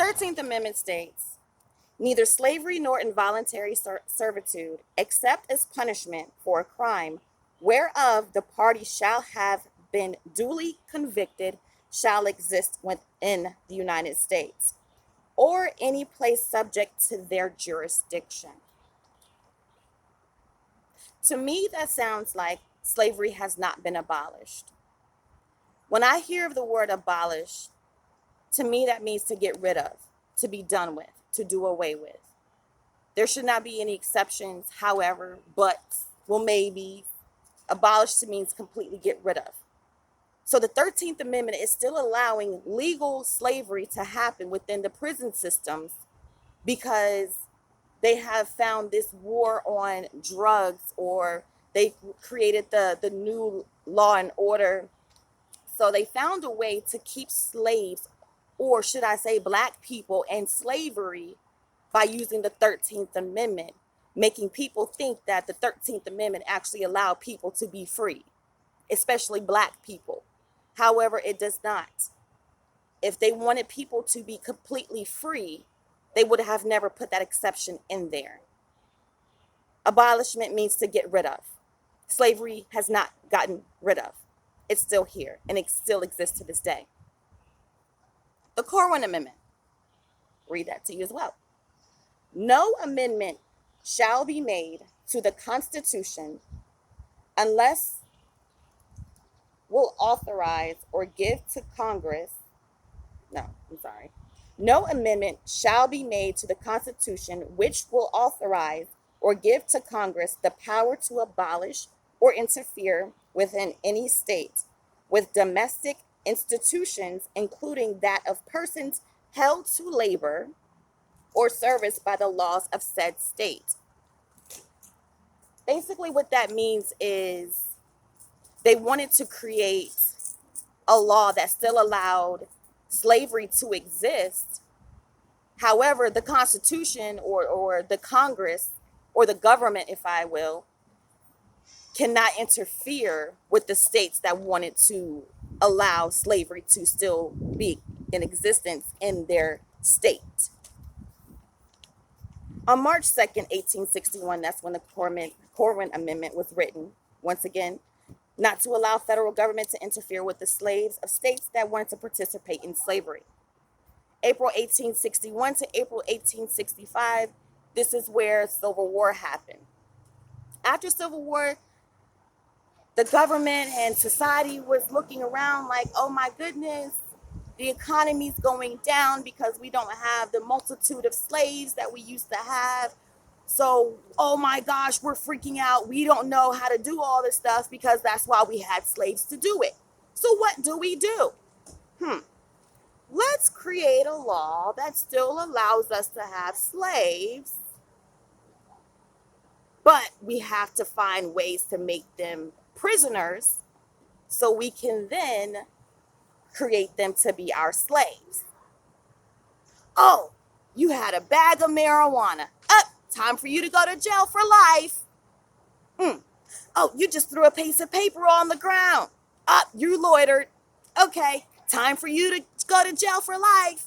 13th Amendment states, neither slavery nor involuntary servitude, except as punishment for a crime whereof the party shall have been duly convicted, shall exist within the United States, or any place subject to their jurisdiction. To me, that sounds like slavery has not been abolished. When I hear of the word abolish, to me that means to get rid of, to be done with, to do away with. There should not be any exceptions, however, but, well, maybe. Abolish means completely get rid of. So the 13th Amendment is still allowing legal slavery to happen within the prison systems because they have found this war on drugs, or they created the new law and order. So they found a way to keep slaves, or should I say black people, in slavery by using the 13th Amendment, making people think that the 13th Amendment actually allowed people to be free, especially black people. However, it does not. If they wanted people to be completely free, they would have never put that exception in there. Abolishment means to get rid of. Slavery has not gotten rid of. It's still here, and it still exists to this day. The K.I.R.A Amendment. Read that to you as well. No amendment shall be made to the Constitution unless will authorize or give to Congress. No amendment shall be made to the Constitution which will authorize or give to Congress the power to abolish or interfere within any state with domestic institutions, including that of persons held to labor or service by the laws of said state. Basically, what that means is they wanted to create a law that still allowed slavery to exist. However, the Constitution or the Congress or the government, if I will, cannot interfere with the states that wanted to allow slavery to still be in existence in their state. On March 2nd, 1861, that's when the K.I.R.A Amendment was written. Once again, not to allow federal government to interfere with the slaves of states that wanted to participate in slavery. April 1861 to April 1865, this is where Civil War happened. After Civil War, the government and society was looking around like, oh my goodness, the economy's going down because we don't have the multitude of slaves that we used to have. So, oh my gosh, we're freaking out. We don't know how to do all this stuff because that's why we had slaves to do it. So what do? Let's create a law that still allows us to have slaves, but we have to find ways to make them prisoners so we can then create them to be our slaves. Oh, you had a bag of marijuana. Time for you to go to jail for life. Oh, you just threw a piece of paper on the ground. You loitered. Okay, time for you to go to jail for life.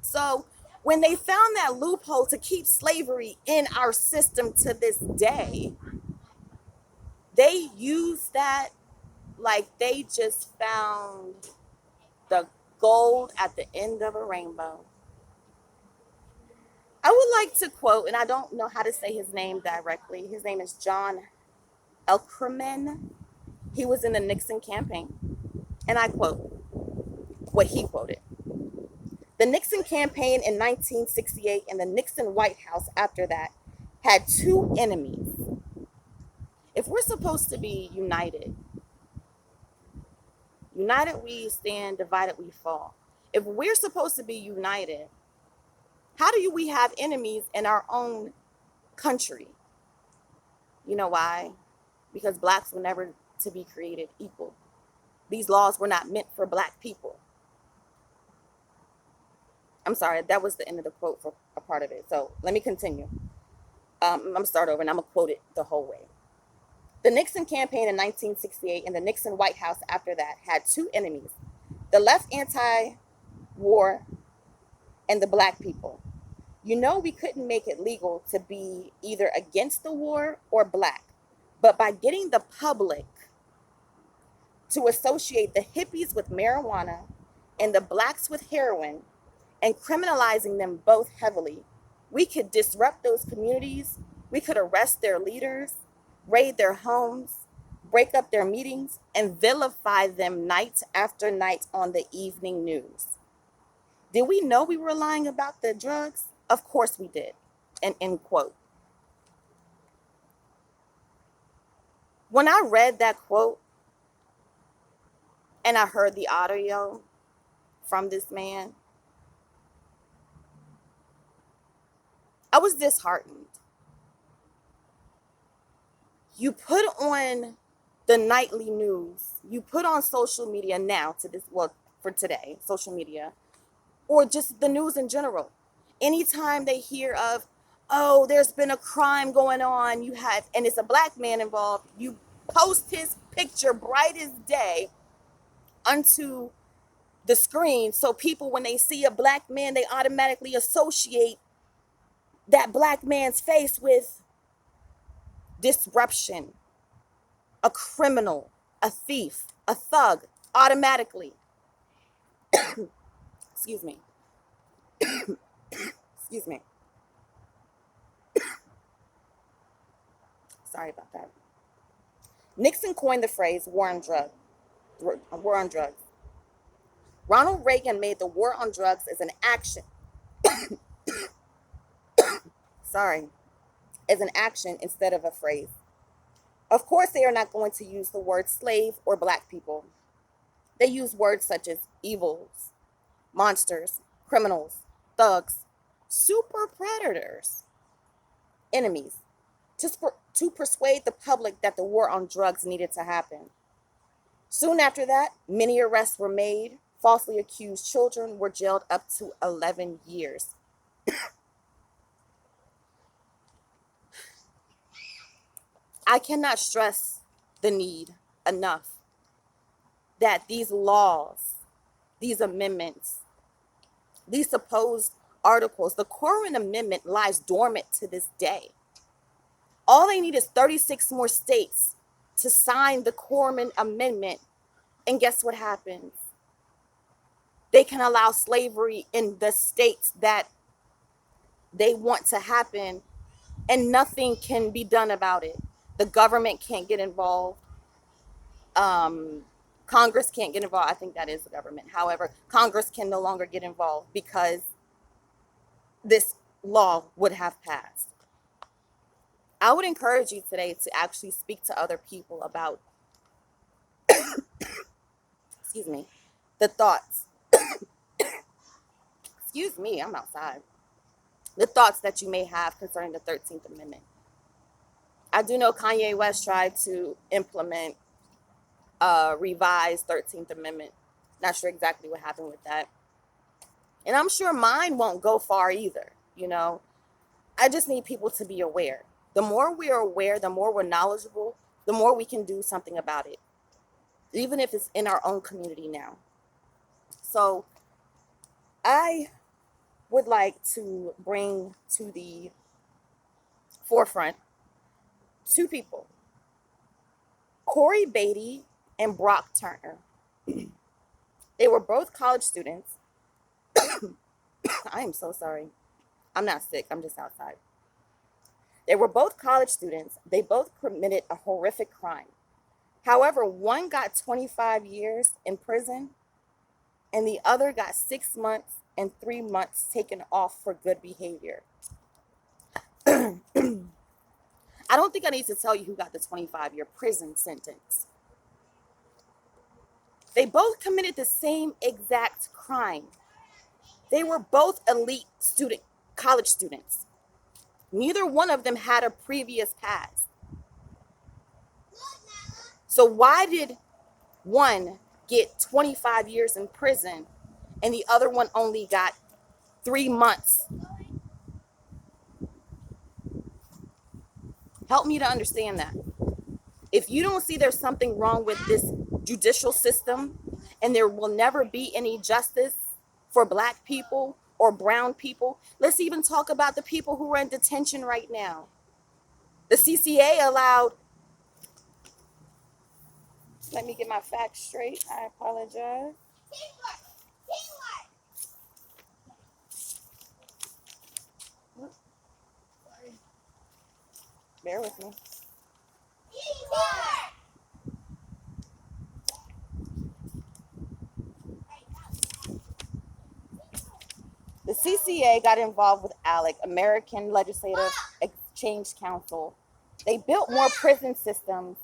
So when they found that loophole to keep slavery in our system to this day, they used that like they just found the gold at the end of a rainbow. I would like to quote, and I don't know how to say his name directly. His name is John Elkerman. He was in the Nixon campaign. And I quote what he quoted. The Nixon campaign in 1968 and the Nixon White House after that had two enemies. If we're supposed to be united, united we stand, divided we fall. If we're supposed to be united, how do we have enemies in our own country? You know why? Because blacks were never to be created equal. These laws were not meant for black people. I'm sorry, that was the end of the quote for a part of it. So let me continue. I'm going to start over and I'm going to quote it the whole way. The Nixon campaign in 1968 and the Nixon White House after that had two enemies. The left anti-war and the black people. You know, we couldn't make it legal to be either against the war or black. But by getting the public to associate the hippies with marijuana and the blacks with heroin and criminalizing them both heavily, we could disrupt those communities. We could arrest their leaders, raid their homes, break up their meetings, and vilify them night after night on the evening news. Did we know we were lying about the drugs? Of course we did. And end quote. When I read that quote and I heard the audio from this man, I was disheartened. You put on the nightly news, you put on social media now to this, well, for today, social media, or just the news in general. Anytime they hear of, oh, there's been a crime going on, you have, and it's a black man involved, you post his picture bright as day onto the screen. So people, when they see a black man, they automatically associate that black man's face with disruption, a criminal, a thief, a thug, automatically. Excuse me. Excuse me. Sorry about that. Nixon coined the phrase war on drugs. War on drugs. Ronald Reagan made the war on drugs as an action. Sorry, as an action instead of a phrase. Of course, they are not going to use the word slave or black people. They use words such as evils, monsters, criminals, thugs, super predators, enemies, to persuade the public that the war on drugs needed to happen. Soon after that, many arrests were made. Falsely accused children were jailed up to 11 years. I cannot stress the need enough that these laws, these amendments, these supposed articles, the K.I.R.A Amendment lies dormant to this day. All they need is 36 more states to sign the K.I.R.A Amendment, and guess what happens? They can allow slavery in the states that they want to happen, and nothing can be done about it. The government can't get involved. Congress can't get involved. I think that is the government. However, Congress can no longer get involved because this law would have passed. I would encourage you today to actually speak to other people about, excuse me, the thoughts. Excuse me, I'm outside. The thoughts that you may have concerning the 13th Amendment. I do know Kanye West tried to implement a revised 13th Amendment. Not sure exactly what happened with that. And I'm sure mine won't go far either, you know. I just need people to be aware. The more we are aware, the more we're knowledgeable, the more we can do something about it, even if it's in our own community now. So I would like to bring to the forefront two people, Corey Beatty and Brock Turner. They were both college students. I am so sorry. I'm not sick. I'm just outside. They were both college students. They both committed a horrific crime. However, one got 25 years in prison and the other got 6 months and 3 months taken off for good behavior. I don't think I need to tell you who got the 25-year prison sentence. They both committed the same exact crime. They were both elite college students. Neither one of them had a previous past. So why did one get 25 years in prison and the other one only got 3 months? Help me to understand that. If you don't see there's something wrong with this judicial system and there will never be any justice for black people or brown people. Let's even talk about the people who are in detention right now. The CCA allowed, let me get my facts straight. I apologize. Bear with me. The CCA got involved with ALEC, American Legislative Exchange Council. They built more prison systems,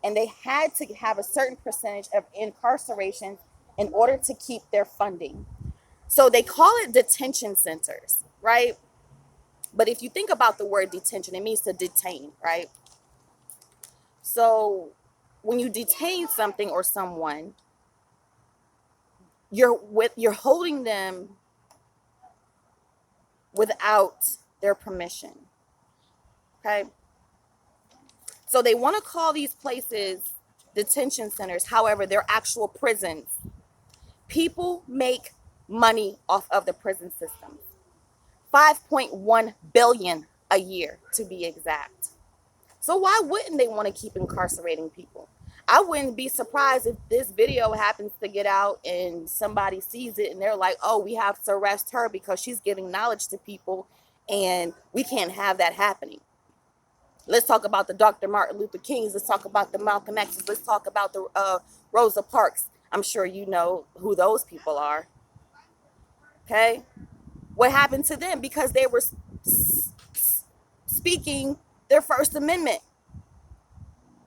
and they had to have a certain percentage of incarcerations in order to keep their funding. So they call it detention centers, right? But if you think about the word detention, it means to detain, right? So when you detain something or someone, you're holding them without their permission. Okay? So they want to call these places detention centers. However, they're actual prisons. People make money off of the prison system. 5.1 billion a year to be exact. So why wouldn't they want to keep incarcerating people? I wouldn't be surprised if this video happens to get out and somebody sees it and they're like, oh, we have to arrest her because she's giving knowledge to people and we can't have that happening. Let's talk about the Dr. Martin Luther Kings. Let's talk about the Malcolm X's. Let's talk about the Rosa Parks. I'm sure you know who those people are. Okay? What happened to them? Because they were speaking their First Amendment.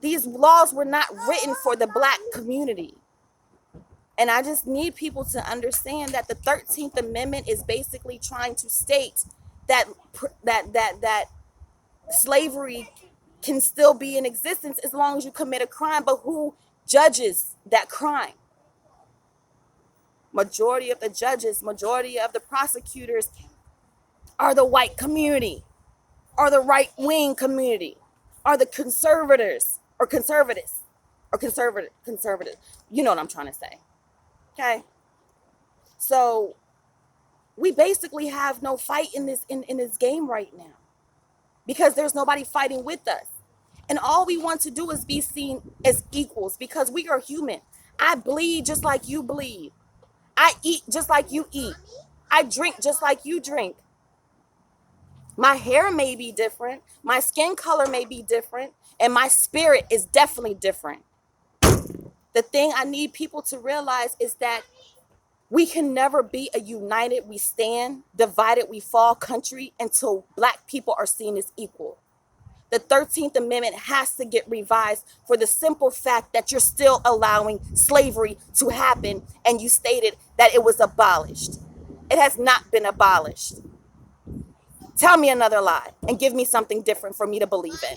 These laws were not written for the black community. And I just need people to understand that the 13th Amendment is basically trying to state that slavery can still be in existence as long as you commit a crime, but who judges that crime? Majority of the judges, majority of the prosecutors are the white community, are the right-wing community, are the conservators or conservatives or conservative. You know what I'm trying to say. Okay. So we basically have no fight in this game right now because there's nobody fighting with us. And all we want to do is be seen as equals because we are human. I bleed just like you bleed. I eat just like you eat. I drink just like you drink. My hair may be different. My skin color may be different. And my spirit is definitely different. The thing I need people to realize is that we can never be a united, we stand, divided, we fall country until black people are seen as equal. The 13th Amendment has to get revised for the simple fact that you're still allowing slavery to happen, and you stated that it was abolished. It has not been abolished. Tell me another lie and give me something different for me to believe in.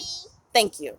Thank you.